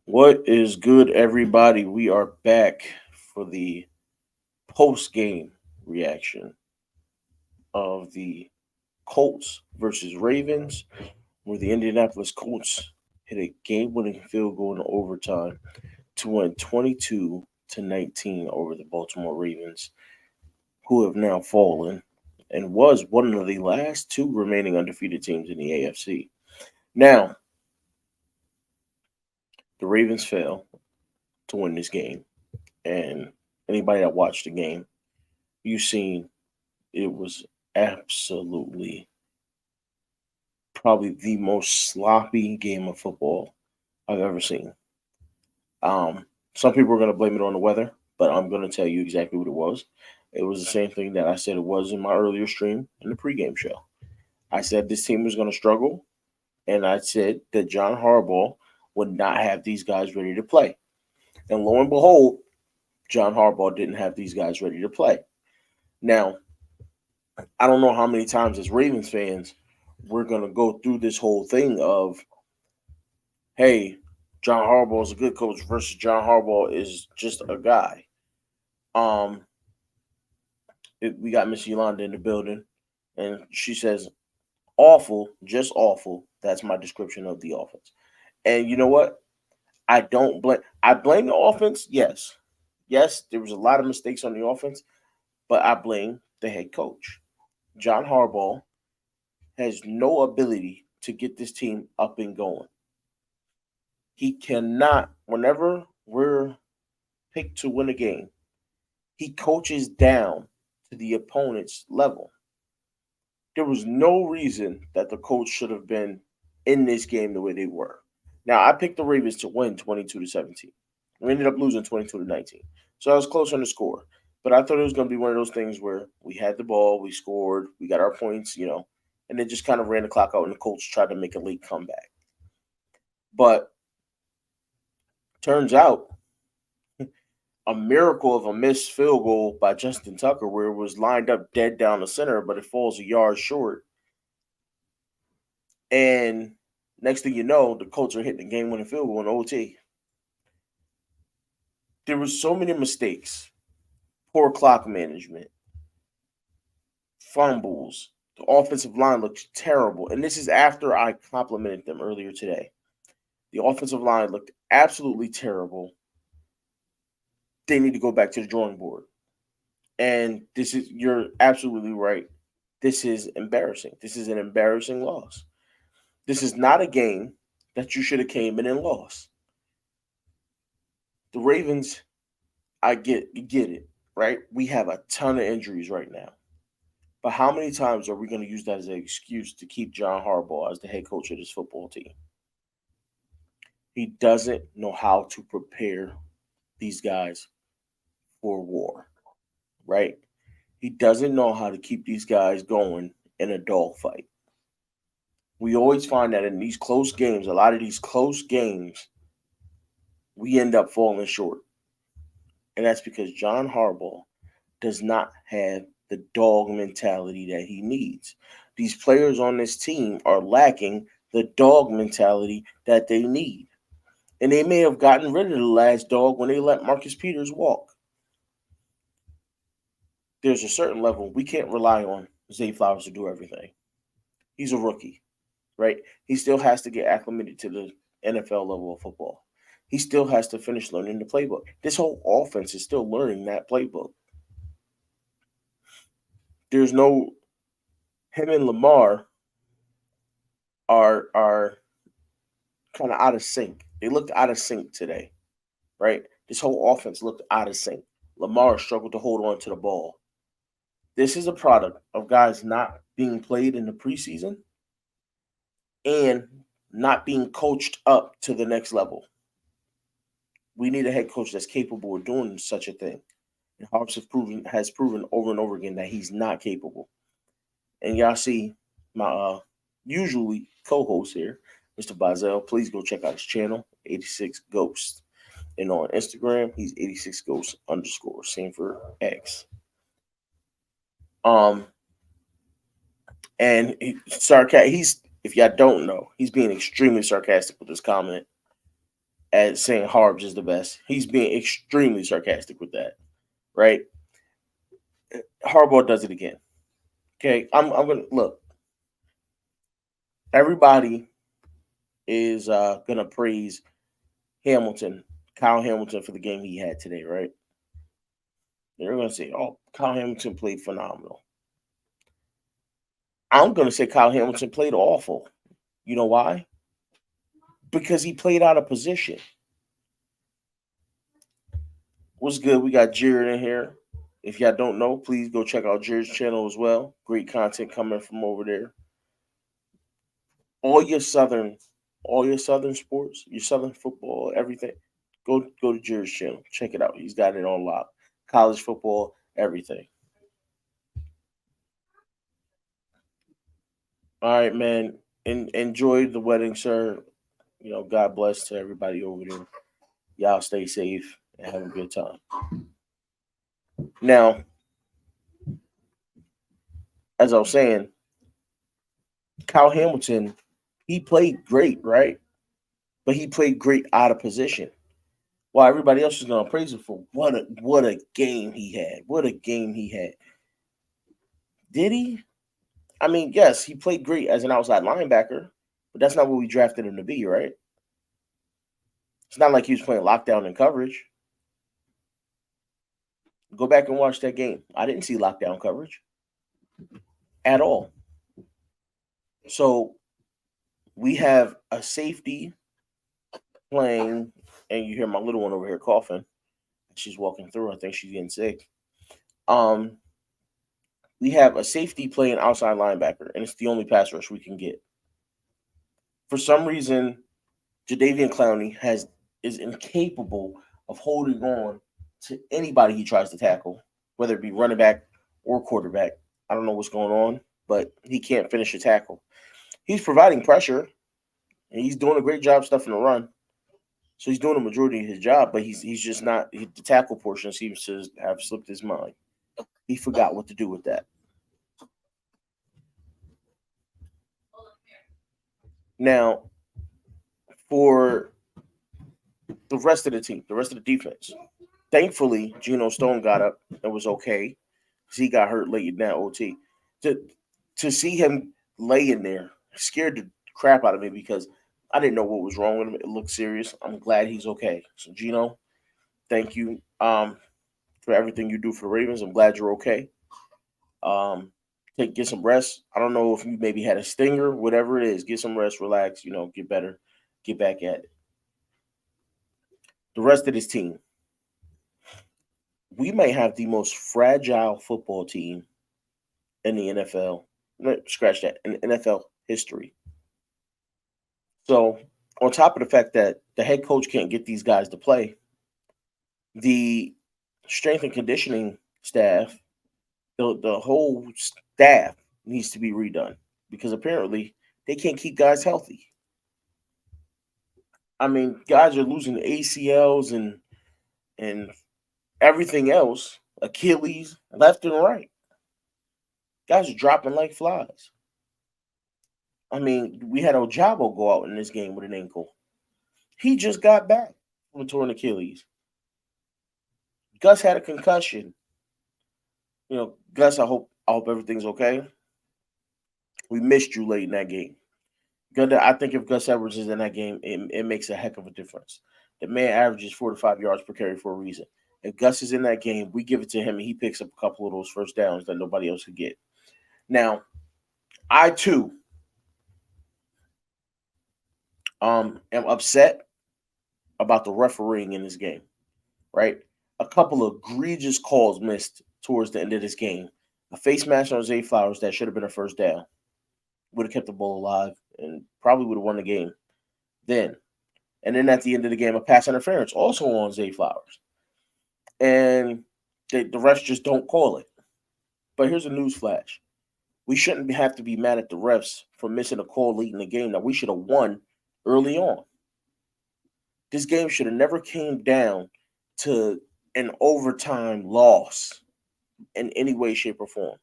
What is good, everybody? We are back for the post game reaction of the Colts versus Ravens, where the Indianapolis Colts hit a game winning field goal in overtime to win 22-19 over the Baltimore Ravens, who have now fallen and was one of the last two remaining undefeated teams in the AFC. Now, the Ravens fail to win this game, and anybody that watched the game, you've seen it was absolutely probably the most sloppy game of football I've ever seen. Some people are going to blame it on the weather, but I'm going to tell you exactly what it was. It was the same thing that I said it was in my earlier stream in the pregame show. I said this team was going to struggle, and I said that John Harbaugh would not have these guys ready to play. And lo and behold, John Harbaugh didn't have these guys ready to play. Now, I don't know how many times as Ravens fans we're gonna go through this whole thing of, hey, John Harbaugh is a good coach versus John Harbaugh is just a guy. Um, we got Miss Yolanda in the building, and she says, "Awful, just awful." That's my description of the offense. And you know what? I don't blame. I blame the offense. Yes, there was a lot of mistakes on the offense, but I blame the head coach. John Harbaugh has no ability to get this team up and going. He cannot, whenever we're picked to win a game, he coaches down to the opponent's level. There was no reason that the Colts should have been in this game the way they were. Now, I picked the Ravens to win 22-17. We ended up losing 22-19. So I was close on the score. But I thought it was going to be one of those things where we had the ball, we scored, we got our points, and then just kind of ran the clock out, and the Colts tried to make a late comeback. But turns out a miracle of a missed field goal by Justin Tucker, where it was lined up dead down the center, but it falls a yard short. And next thing you know, the Colts are hitting the game-winning field goal in OT. There was so many mistakes, poor clock management, fumbles. The offensive line looked terrible, and this is after I complimented them earlier today. The offensive line looked absolutely terrible. They need to go back to the drawing board. And you're absolutely right. This is embarrassing. This is an embarrassing loss. This is not a game that you should have came in and lost. The Ravens, I get it, right? We have a ton of injuries right now. But how many times are we going to use that as an excuse to keep John Harbaugh as the head coach of this football team? He doesn't know how to prepare these guys for war, right? He doesn't know how to keep these guys going in a dogfight. We always find that in these close games, a lot of these close games, we end up falling short. And that's because John Harbaugh does not have the dog mentality that he needs. These players on this team are lacking the dog mentality that they need. And they may have gotten rid of the last dog when they let Marcus Peters walk. There's a certain level we can't rely on Zay Flowers to do everything. He's a rookie, right? He still has to get acclimated to the NFL level of football. He still has to finish learning the playbook. This whole offense is still learning that playbook. There's no him and Lamar are kind of out of sync. They looked out of sync today, right? This whole offense looked out of sync. Lamar struggled to hold on to the ball. This is a product of guys not being played in the preseason and not being coached up to the next level. We need a head coach that's capable of doing such a thing. And Hawks has proven over and over again that he's not capable. And y'all see my usually co-host here, Mr. Bazel. Please go check out his channel, 86 Ghost. And on Instagram, he's 86 Ghost _ same for X. And he's, if y'all don't know, he's being extremely sarcastic with this comment. at saying Harbs is the best. He's being extremely sarcastic with that, right? Harbaugh does it again. Okay, I'm gonna look. Everybody is gonna praise Hamilton, Kyle Hamilton, for the game he had today, right? They're gonna say, "Oh, Kyle Hamilton played phenomenal." I'm gonna say Kyle Hamilton played awful. You know why? Because he played out of position. What's good? We got Jared in here. If y'all don't know, please go check out Jared's channel as well. Great content coming from over there. All your southern sports, your southern football, everything. Go to Jared's channel. Check it out. He's got it on lock. College football, everything. All right, man. Enjoy the wedding, sir. God bless to everybody over there. Y'all stay safe and have a good time. Now, as I was saying, Kyle Hamilton, he played great, right? But he played great out of position. While everybody else is gonna praise him for what a game he had. What a game he had. Did he? I mean, yes, he played great as an outside linebacker, but that's not what we drafted him to be, right? It's not like he was playing lockdown and coverage. Go back and watch that game. I didn't see lockdown coverage at all. So we have a safety playing, and you hear my little one over here coughing. She's walking through. I think she's getting sick. Um, we have a safety playing outside linebacker, and it's the only pass rush we can get. For some reason, Jadeveon Clowney is incapable of holding on to anybody he tries to tackle, whether it be running back or quarterback. I don't know what's going on, but he can't finish a tackle. He's providing pressure, and he's doing a great job stuffing the run. So he's doing the majority of his job, but he's just not. The tackle portion seems to have slipped his mind. He forgot what to do with that. Now, for the rest of the team, the rest of the defense, thankfully, Geno Stone got up and was okay because he got hurt late in that OT. To to see him laying there scared the crap out of me because I didn't know what was wrong with him. It looked serious. I'm glad he's okay. So Geno, thank you for everything you do for the Ravens. I'm glad you're okay. Get some rest. I don't know if you maybe had a stinger, whatever it is. Get some rest, relax. Get better, get back at it. The rest of this team, we may have the most fragile football team in the NFL. Scratch that, in NFL history. So, on top of the fact that the head coach can't get these guys to play, the strength and conditioning staff, the whole staff needs to be redone because apparently they can't keep guys healthy. I mean, guys are losing ACLs and everything else, Achilles, left and right. Guys are dropping like flies. I mean, we had Ojabo go out in this game with an ankle. He just got back from a torn Achilles. Gus had a concussion. Gus, I hope everything's okay. We missed you late in that game. I think if Gus Edwards is in that game, it makes a heck of a difference. The man averages 4 to 5 yards per carry for a reason. If Gus is in that game, we give it to him and he picks up a couple of those first downs that nobody else could get. Now, I too am upset about the refereeing in this game, right? A couple of egregious calls missed towards the end of this game. A face mask on Zay Flowers that should have been a first down. Would have kept the ball alive and probably would have won the game then. And then at the end of the game, a pass interference also on Zay Flowers. And the refs just don't call it. But here's a news flash. We shouldn't have to be mad at the refs for missing a call late in the game that we should have won early on. This game should have never came down to an overtime loss in any way, shape, or form.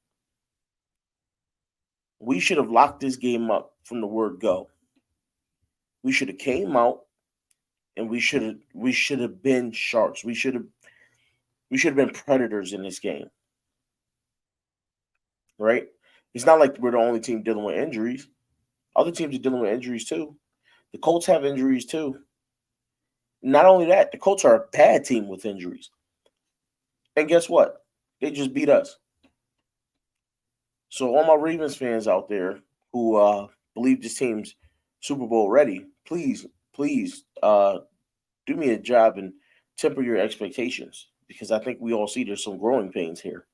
We should have locked this game up from the word go. We should have came out and we should have been sharks. We should have been predators in this game, right? It's not like we're the only team dealing with injuries. Other teams are dealing with injuries too. The Colts have injuries too. Not only that, the Colts are a bad team with injuries. And guess what? They just beat us. So all my Ravens fans out there who believe this team's Super Bowl ready, please, do me a job and temper your expectations because I think we all see there's some growing pains here.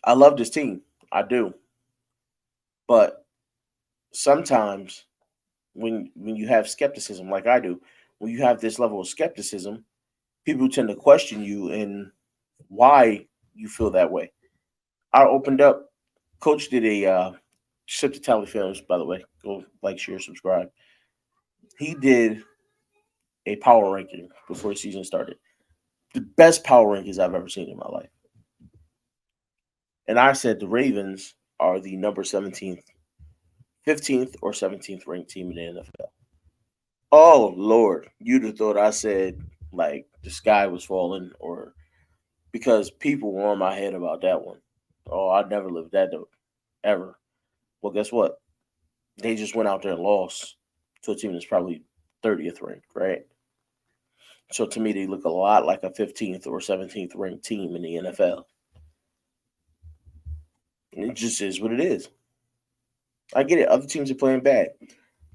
I love this team, I do, but sometimes when you have skepticism like I do, when you have this level of skepticism, people tend to question you and why you feel that way. I opened up. Coach did a Sip to Tally Films, by the way. Go like, share, subscribe. He did a power ranking before the season started. The best power rankings I've ever seen in my life. And I said the Ravens are the number 17th, 15th, or 17th ranked team in the NFL. Oh, Lord. You'd have thought I said like the sky was falling or because people were on my head about that one. Oh, I'd never lived that ever. Well, guess what? They just went out there and lost to a team that's probably 30th ranked, right? So to me, they look a lot like a 15th or 17th ranked team in the NFL. And it just is what it is. I get it. Other teams are playing bad,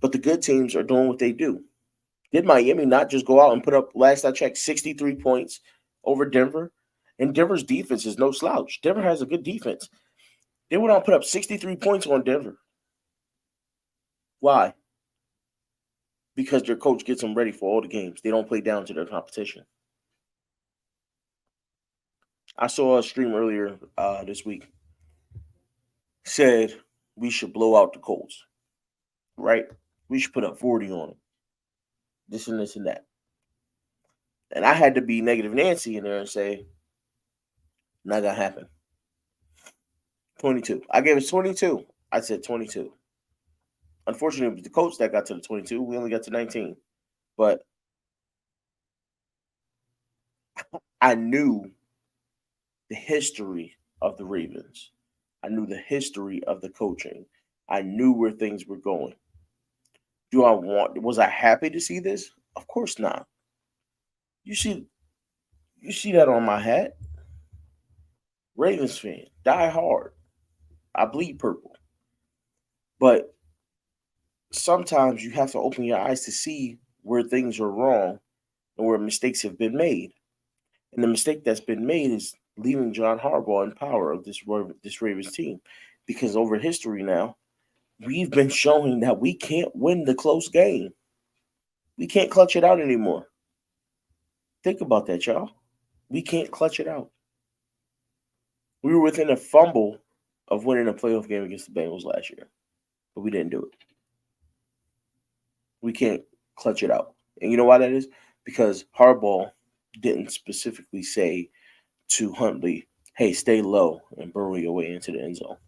but the good teams are doing what they do. Did Miami not just go out and put up, last I checked, 63 points over Denver? And Denver's defense is no slouch. Denver has a good defense. They went out and put up 63 points on Denver. Why? Because their coach gets them ready for all the games. They don't play down to their competition. I saw a stream earlier this week said we should blow out the Colts, right? We should put up 40 on them. This and this and that. And I had to be negative Nancy in there and say, not gonna happen. 22. I gave it 22. I said 22. Unfortunately, it was the Colts that got to the 22. We only got to 19. But I knew the history of the Ravens. I knew the history of the coaching. I knew where things were going. Was I happy to see this? Of course not. You see that on my hat? Ravens fan, die hard. I bleed purple. But sometimes you have to open your eyes to see where things are wrong and where mistakes have been made. And the mistake that's been made is leaving John Harbaugh in power of this Ravens team. Because over history now, we've been showing that we can't win the close game. We can't clutch it out anymore. Think about that, y'all. We can't clutch it out. We were within a fumble of winning a playoff game against the Bengals last year, but we didn't do it. We can't clutch it out. And you know why that is? Because Harbaugh didn't specifically say to Huntley, hey, stay low and burrow your way into the end zone.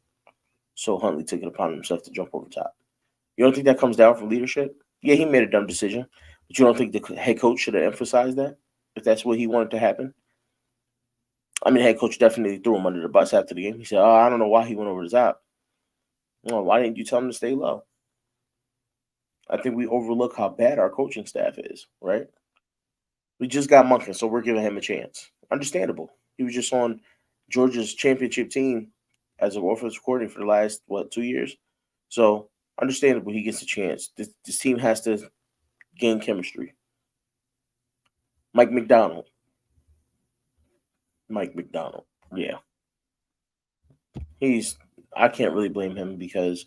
So Huntley took it upon himself to jump over top. You don't think that comes down from leadership? Yeah, he made a dumb decision, but you don't think the head coach should have emphasized that if that's what he wanted to happen? I mean, head coach definitely threw him under the bus after the game. He said, "Oh, I don't know why he went over the top. Well, why didn't you tell him to stay low?" I think we overlook how bad our coaching staff is, right? We just got Monken, so we're giving him a chance. Understandable. He was just on Georgia's championship team as an offensive coordinator for the last, 2 years? So, understandable he gets a chance. This team has to gain chemistry. Mike McDonald. Mike McDonald. Yeah. I can't really blame him because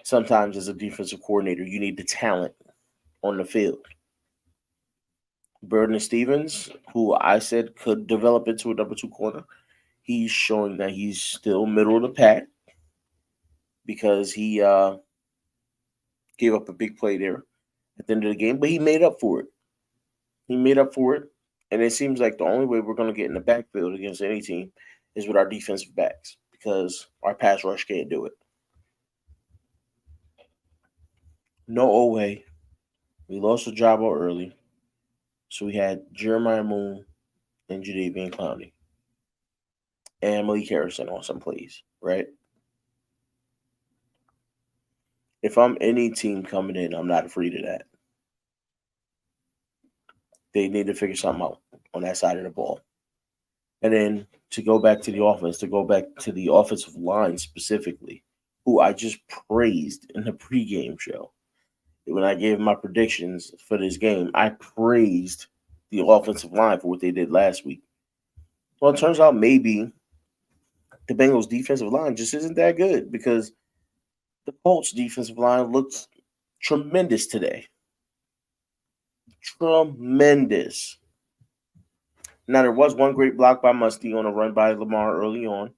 sometimes as a defensive coordinator, you need the talent on the field. Burden Stevens, who I said could develop into a number 2 corner, he's showing that he's still middle of the pack because he gave up a big play there at the end of the game, but he made up for it. He made up for it, and it seems like the only way we're going to get in the backfield against any team is with our defensive backs because our pass rush can't do it. No way We lost Ojabo early, so we had Jeremiah Moon and Jadeveon Clowney and Malik Harrison on some plays, right? If I'm any team coming in, I'm not afraid of that. They need to figure something out on that side of the ball. And then to go back to the offense, to go back to the offensive line specifically, who I just praised in the pregame show. When I gave my predictions for this game, I praised the offensive line for what they did last week. Well, it turns out maybe the Bengals defensive line just isn't that good because the Colts defensive line looks tremendous today. Tremendous. Now, there was one great block by Musty on a run by Lamar early on,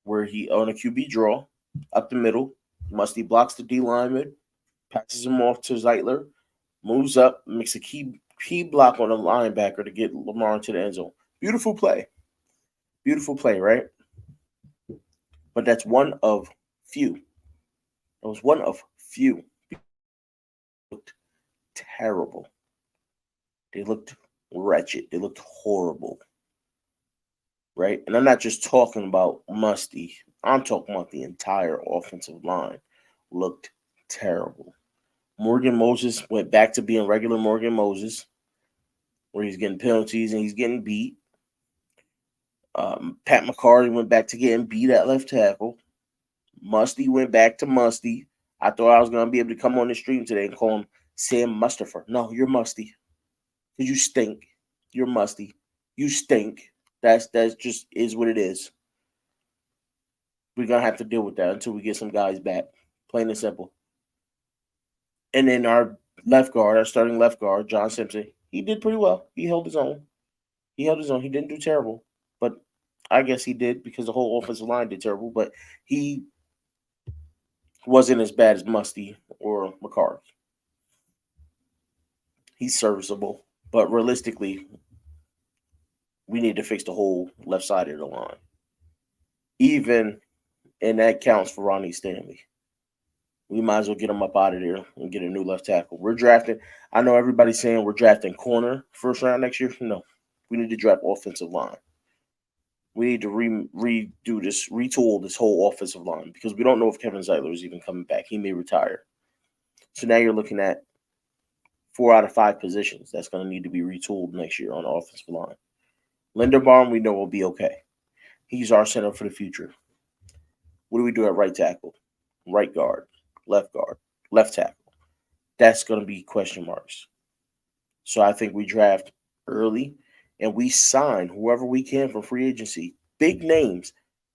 where he, on a QB draw, up the middle, Musty blocks the D lineman, passes him off to Zeitler, moves up, makes a key block on a linebacker to get Lamar into the end zone. Beautiful play. Beautiful play, right? But that's one of few. It was one of few. They looked terrible. They looked wretched. They looked horrible. Right? And I'm not just talking about Musty. I'm talking about the entire offensive line. Looked terrible. Morgan Moses went back to being regular Morgan Moses, where he's getting penalties and he's getting beat. Pat McCarty went back to getting beat at left tackle. Musty went back to Musty. I thought I was going to be able to come on the stream today and call him Sam Mustafer. No, you're Musty. Because you stink. You're Musty. You stink. That's just is what it is. We're going to have to deal with that until we get some guys back. Plain and simple. And then our left guard, our starting left guard, John Simpson, he did pretty well. He held his own. He didn't do terrible. But I guess he did because the whole offensive line did terrible. But he wasn't as bad as Musty or McCarthy. He's serviceable. But realistically, we need to fix the whole left side of the line. And that counts for Ronnie Stanley. We might as well get him up out of there and get a new left tackle. We're drafting. I know everybody's saying we're drafting corner first round next year. No, we need to draft offensive line. We need to redo this, retool this whole offensive line because we don't know if Kevin Zeitler is even coming back. He may retire. So now you're looking at 4 out of 5 positions that's going to need to be retooled next year on the offensive line. Linderbaum, we know will be okay. He's our center for the future. What do we do at right tackle, right guard, left tackle? That's going to be question marks. So I think we draft early and we sign whoever we can from free agency. Big names,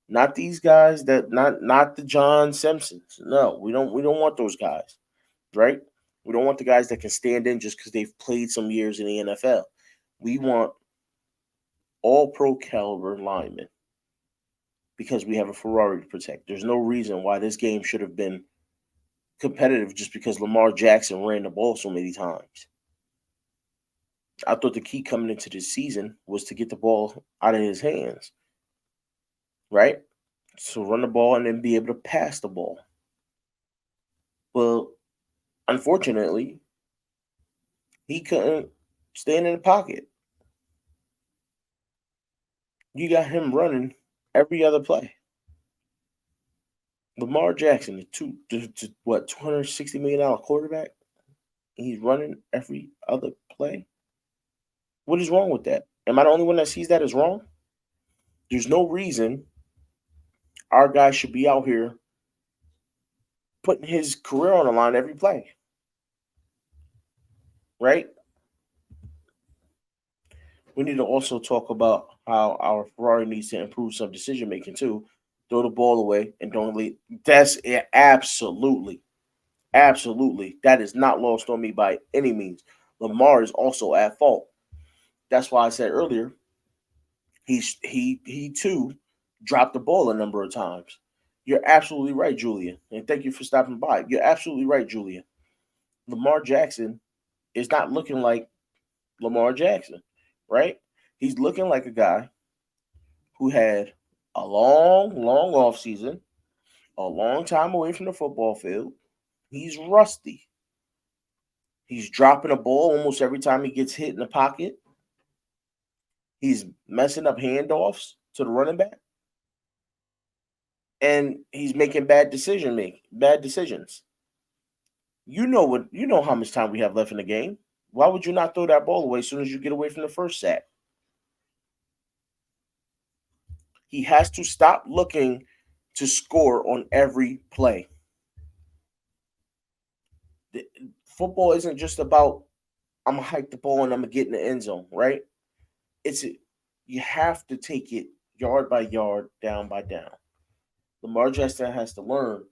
not these guys that not the John Simpsons. No, we don't want those guys, right? We don't want the guys that can stand in just because they've played some years in the NFL. We want all pro caliber linemen because we have a Ferrari to protect. There's no reason why this game should have been competitive just because Lamar Jackson ran the ball so many times. I thought the key coming into this season was to get the ball out of his hands, right? So run the ball and then be able to pass the ball. Well, unfortunately, he couldn't stand in the pocket. You got him running every other play. Lamar Jackson, the $260 million quarterback, he's running every other play. What is wrong with that? Am I the only one that sees that as wrong? There's no reason our guy should be out here putting his career on the line every play. Right? We need to also talk about how our Ferrari needs to improve some decision making too. Throw the ball away and don't lead. That's it. Absolutely. That is not lost on me by any means. Lamar is also at fault. That's why I said earlier, he too dropped the ball a number of times. You're absolutely right, Julia. And thank you for stopping by. You're absolutely right, Julia. Lamar Jackson is not looking like Lamar Jackson, right? He's looking like a guy who had a long off season, a long time away from the football field. He's rusty. He's dropping a ball almost every time he gets hit in the pocket. He's messing up handoffs to the running back. And he's making bad decisions. You know how much time we have left in the game. Why would you not throw that ball away as soon as you get away from the first sack? He has to stop looking to score on every play. Football isn't just about I'm gonna hike the ball and I'm gonna get in the end zone, right? You have to take it yard by yard, down by down. Lamar Jackson has to learn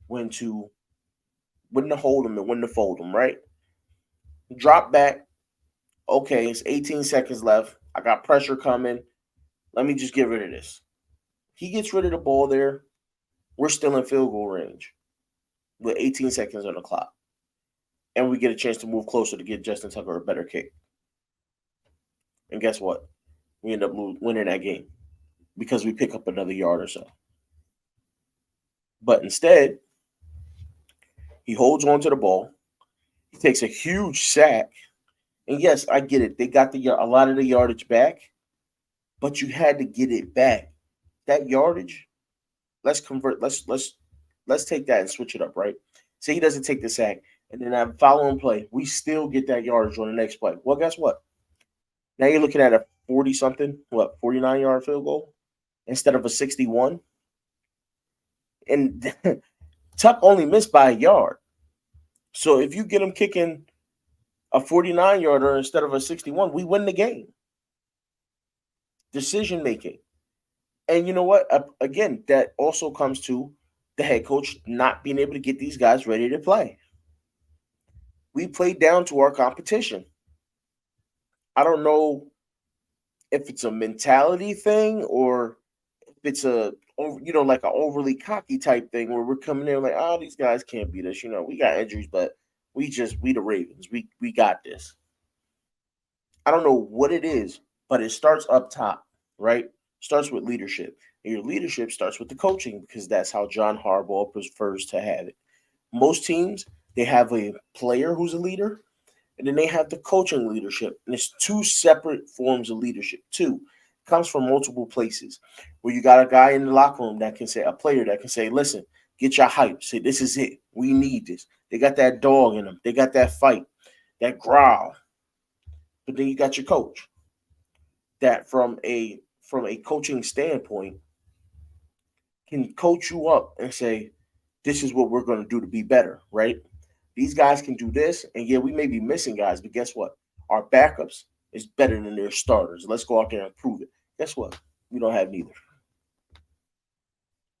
when to hold them and when to fold them, right? Drop back. Okay, it's 18 seconds left. I got pressure coming. Let me just get rid of this. He gets rid of the ball there. We're still in field goal range with 18 seconds on the clock. And we get a chance to move closer to get Justin Tucker a better kick. And guess what? We end up winning that game because we pick up another yard or so. But instead, he holds on to the ball. He takes a huge sack. And yes, I get it. They got a lot of the yardage back, but you had to get it back. That yardage, let's take that and switch it up, right? Say he doesn't take the sack, and then that following play, we still get that yardage on the next play. Well, guess what? Now you're looking at a 40-something, 49-yard field goal instead of a 61. And Tuck only missed by a yard. So if you get him kicking a 49-yarder instead of a 61, we win the game. Decision making. And you know what? Again, that also comes to the head coach not being able to get these guys ready to play. We played down to our competition. I don't know if it's a mentality thing or if it's like an overly cocky type thing where we're coming in like, oh, these guys can't beat us. We got injuries, but we the Ravens. We got this. I don't know what it is, but it starts up top, right? Starts with leadership. And your leadership starts with the coaching because that's how John Harbaugh prefers to have it. Most teams, they have a player who's a leader, and then they have the coaching leadership. And it's two separate forms of leadership. It comes from multiple places where you got a guy in the locker room a player that can say, listen, get your hype. Say, this is it. We need this. They got that dog in them. They got that fight, that growl. But then you got your coach that from a coaching standpoint can coach you up and say, this is what we're going to do to be better, right? These guys can do this, and yeah, we may be missing guys, but guess what? Our backups is better than their starters. Let's go out there and prove it. Guess what? We don't have neither.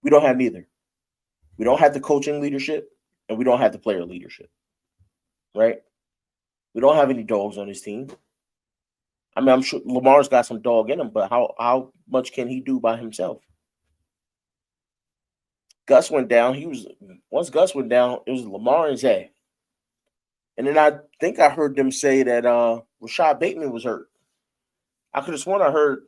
We don't have the coaching leadership, and we don't have the player leadership, right? We don't have any dogs on his team. I mean, I'm sure Lamar's got some dog in him, but how much can he do by himself? Gus went down. Once Gus went down, it was Lamar and Zay. And then I think I heard them say that Rashad Bateman was hurt. I could have sworn I heard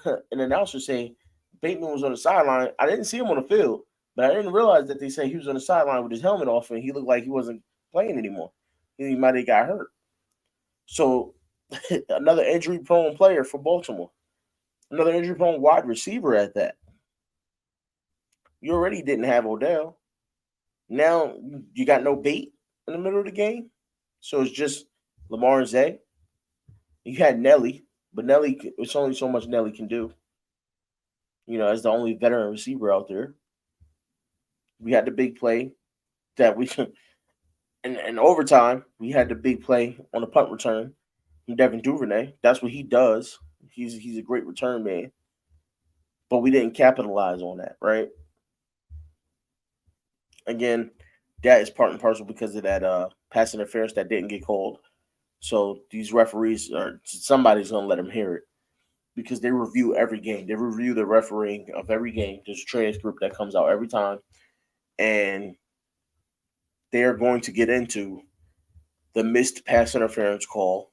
an announcer say Bateman was on the sideline. I didn't see him on the field, but I didn't realize that they say he was on the sideline with his helmet off and he looked like he wasn't playing anymore. He might have got hurt. So another injury-prone player for Baltimore. Another injury-prone wide receiver at that. You already didn't have Odell. Now you got no bait in the middle of the game. So it's just Lamar and Zay. You had Nelly, but it's only so much Nelly can do. As the only veteran receiver out there. We had the big play that we can. In overtime, we had the big play on the punt return from Devin Duvernay. That's what he does. He's a great return man. But we didn't capitalize on that, right? Again, that is part and parcel because of that pass interference that didn't get called. So these referees somebody's going to let them hear it because they review every game. They review the refereeing of every game. There's a transcript that comes out every time. And they are going to get into the missed pass interference call,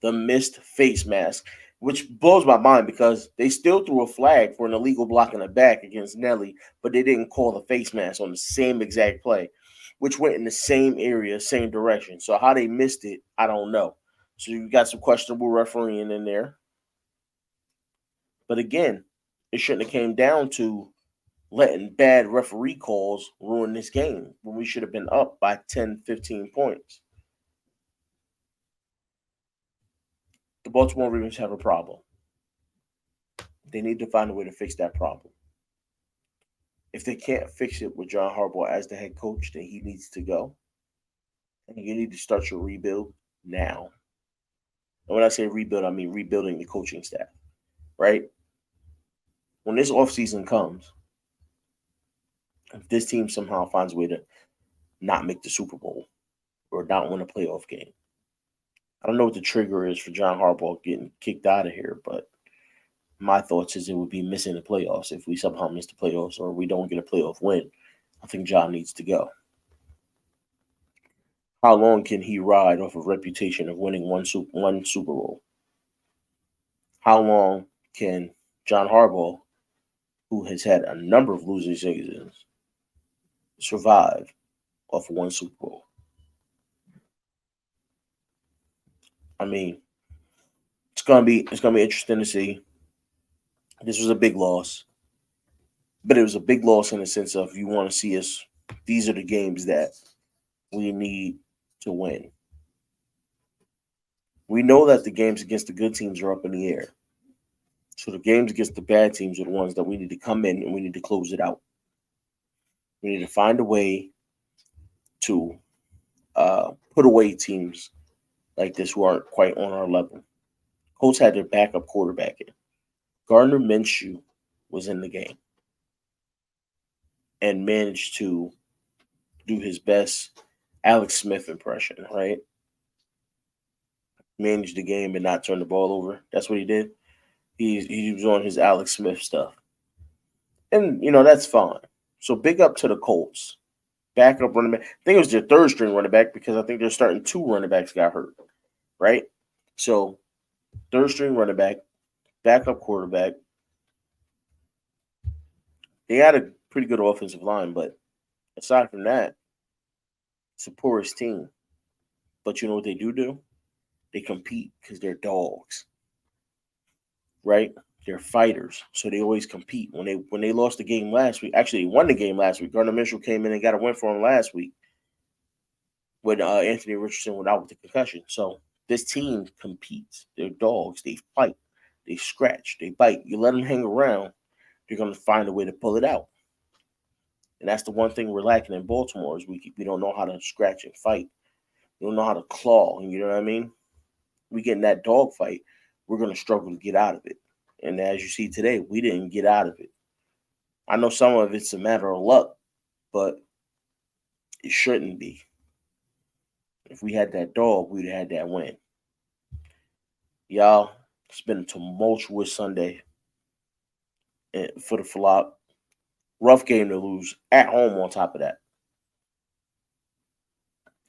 the missed face mask, which blows my mind because they still threw a flag for an illegal block in the back against Nelly, but they didn't call the face mask on the same exact play. which went in the same area, same direction. So how they missed it, I don't know. So you got some questionable refereeing in there. But again, it shouldn't have came down to letting bad referee calls ruin this game when we should have been up by 10, 15 points. The Baltimore Ravens have a problem. They need to find a way to fix that problem. If they can't fix it with John Harbaugh as the head coach, then he needs to go. And you need to start your rebuild now. And when I say rebuild, I mean rebuilding the coaching staff, right? When this offseason comes, if this team somehow finds a way to not make the Super Bowl or not win a playoff game, I don't know what the trigger is for John Harbaugh getting kicked out of here, but my thoughts is it would be missing the playoffs. If we somehow miss the playoffs or we don't get a playoff win, I think John needs to go. How long can he ride off a reputation of winning one Super Bowl? How long can John Harbaugh, who has had a number of losing seasons, survive off one Super Bowl? I mean, it's gonna be interesting to see. This was a big loss, but it was a big loss in the sense of you want to see us. These are the games that we need to win. We know that the games against the good teams are up in the air. So the games against the bad teams are the ones that we need to come in and we need to close it out. We need to find a way to put away teams like this who aren't quite on our level. Colts had their backup quarterback in. Gardner Minshew was in the game and managed to do his best Alex Smith impression, right? Manage the game and not turn the ball over. That's what he did. He was on his Alex Smith stuff. And, that's fine. So big up to the Colts. Backup running back. I think it was their third string running back because I think they're starting two running backs got hurt, right? So third string running back, backup quarterback. They had a pretty good offensive line, but aside from that, it's a porous team. But you know what they do? They compete because they're dogs, right? They're fighters, so they always compete. When they lost the game last week, actually they won the game last week. Gardner Minshew came in and got a win for him last week when Anthony Richardson went out with the concussion. So this team competes. They're dogs. They fight. They scratch. They bite. You let them hang around, they're going to find a way to pull it out. And that's the one thing we're lacking in Baltimore is we don't know how to scratch and fight. We don't know how to claw. You know what I mean? We get in that dog fight, we're going to struggle to get out of it. And as you see today, we didn't get out of it. I know some of it's a matter of luck, but it shouldn't be. If we had that dog, we'd have had that win. Y'all, it's been a tumultuous Sunday for the flop. Rough game to lose at home on top of that.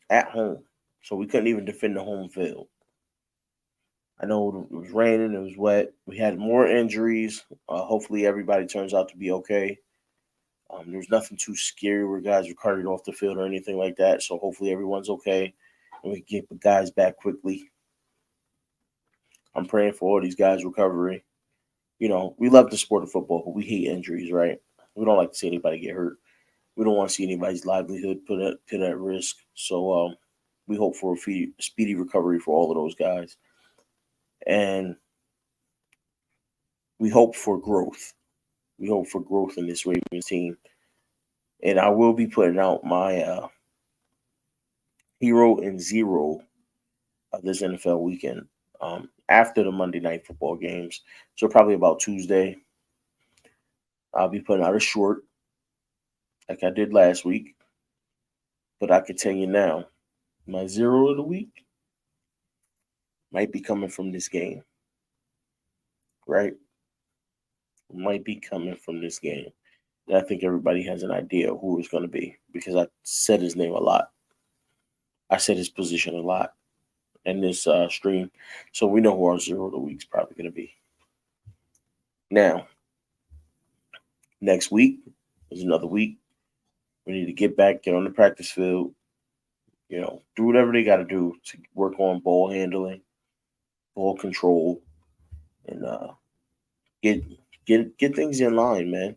At home. So we couldn't even defend the home field. I know it was raining, it was wet. We had more injuries. Hopefully everybody turns out to be okay. There was nothing too scary where guys were carted off the field or anything like that. So hopefully everyone's okay and we can get the guys back quickly. I'm praying for all these guys' recovery. We love the sport of football, but we hate injuries, right? We don't like to see anybody get hurt. We don't want to see anybody's livelihood put at risk. So we hope for a speedy recovery for all of those guys. And we hope for growth. We hope for growth in this Ravens team. And I will be putting out my hero and zero of this NFL weekend after the Monday Night Football games. So probably about Tuesday, I'll be putting out a short like I did last week. But I can tell you now, my zero of the week might be coming from this game. Right? Might be coming from this game. And I think everybody has an idea of who it's going to be because I said his name a lot. I said his position a lot in this stream. So we know who our zero of the week is probably going to be. Now, next week is another week We need to get on the practice field, do whatever they got to do to work on ball handling, ball control, and get get things in line, man.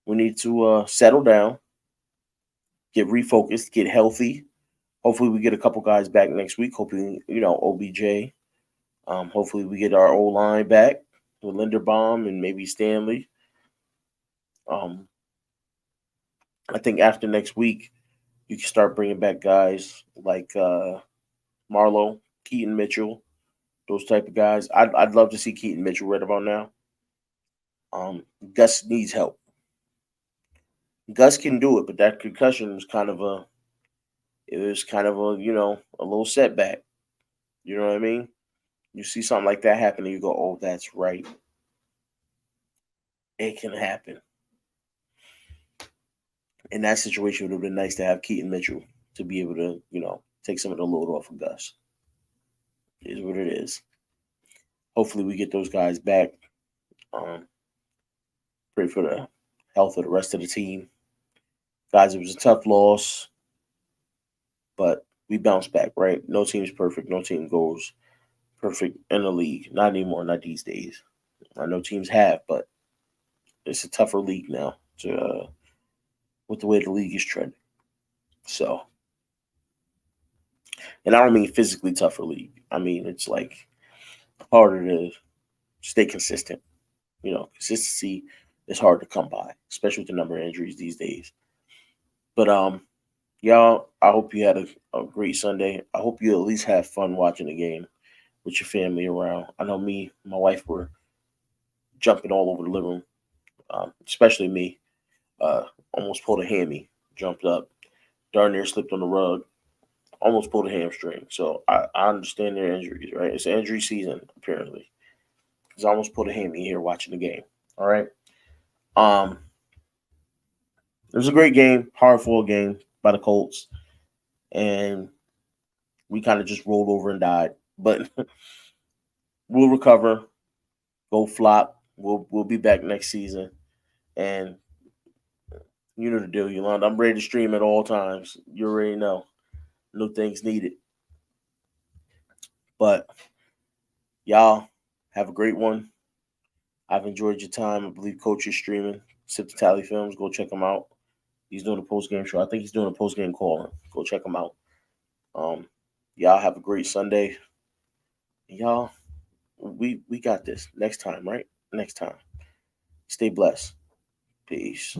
We need to settle down, get refocused, get healthy. Hopefully, we get a couple guys back next week. Hopefully, OBJ. Hopefully, we get our O line back with Linderbaum and maybe Stanley. Um, I think after next week, you can start bringing back guys like Marlowe, Keaton Mitchell, those type of guys. I'd love to see Keaton Mitchell right about now. Gus needs help. Gus can do it, but that concussion was kind of a little setback. You know what I mean? You see something like that happen, and you go, "Oh, that's right. It can happen." In that situation, it would have been nice to have Keaton Mitchell to be able to, take some of the load off of Gus. It is what it is. Hopefully, we get those guys back. Um, Pray for the health of the rest of the team. Guys, it was a tough loss, but we bounced back, right? No team's perfect. No team goes perfect in the league. Not anymore, not these days. I know teams have, but it's a tougher league now with the way the league is trending. So, and I don't mean physically tougher league. I mean, it's like harder to stay consistent. Consistency is hard to come by, especially with the number of injuries these days. But y'all, I hope you had a great Sunday. I hope you at least have fun watching the game with your family around. I know me, and my wife were jumping all over the living room, especially me. Almost pulled a hammy, jumped up, darn near slipped on the rug, almost pulled a hamstring. So I understand their injuries, right? It's injury season, apparently. Because I almost pulled a hammy here watching the game. All right. Um, it was a great game, hard fought game by the Colts, and we kind of just rolled over and died. But we'll recover, go flop. We'll be back next season, and you know the deal, Yolanda. I'm ready to stream at all times. You already know. No things needed. But y'all have a great one. I've enjoyed your time. I believe Coach is streaming. Sip the Tally Films. Go check him out. He's doing a post game show. I think he's doing a post game calling. Go check him out. Um, y'all have a great Sunday. Y'all, we got this next time, right? Next time. Stay blessed. Peace.